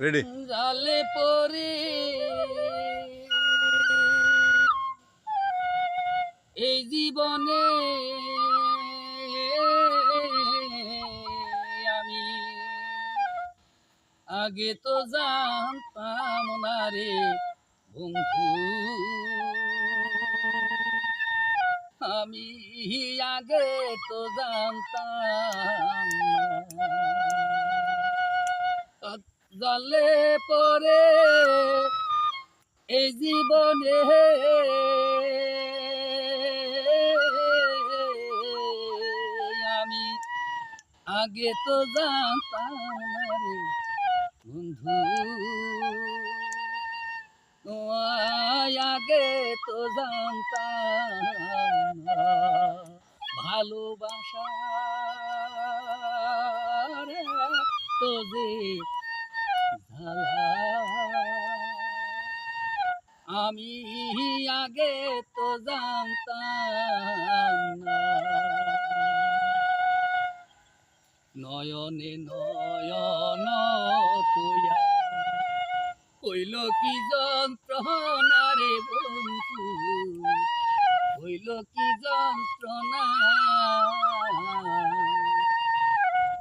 Ready জালে পরে এই জীবনে আমি আগে তো জানতাম না রে বন্ধু, আমি আগে তো জানতাম না। জালে পরে এই জীবনে আমি আগে তো জানতাম না রে বন্ধু, আগে তো জানতাম না ভালোবাসা রে তো যে ঝালা, আমি আগে তো জানতাম না। নয়নে নয়ন তুইয়া হইল কি যন্ত্রণা রে বন্ধু, হইল কি যন্ত্রণা,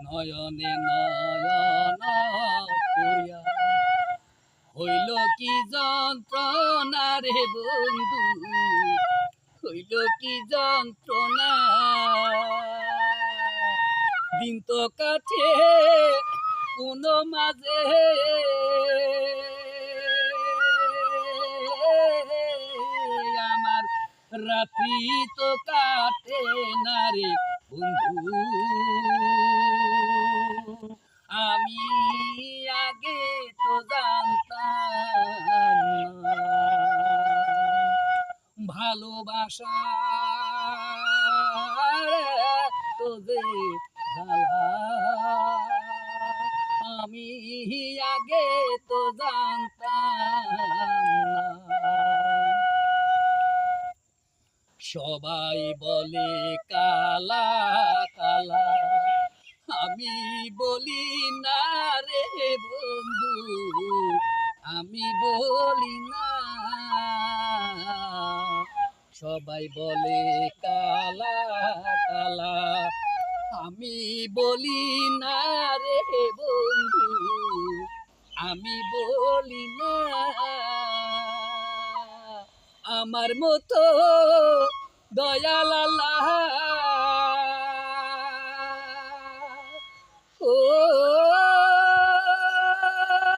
নয়নে নয়ন তুইয়া হইল কি যন্ত্রণা রে বন্ধু, হইল কি যন্ত্রণা, দিন তো কাটে কোন মাঝে আমার রাত্রি তো কাটে না রে বন্ধু, আমি আগে তো জানতাম না ভালোবাসা তো যে জ্বালা, আমি আগে তো জানতাম না। সবাই বলে কালা কালা, আমি বলি না রে বন্ধু, আমি বলি না। সবাই বলে কালা কালা, আমি বলি না রে বন্ধু, আমি বলি না। আমার মতো দয়াল আল্লাহ ও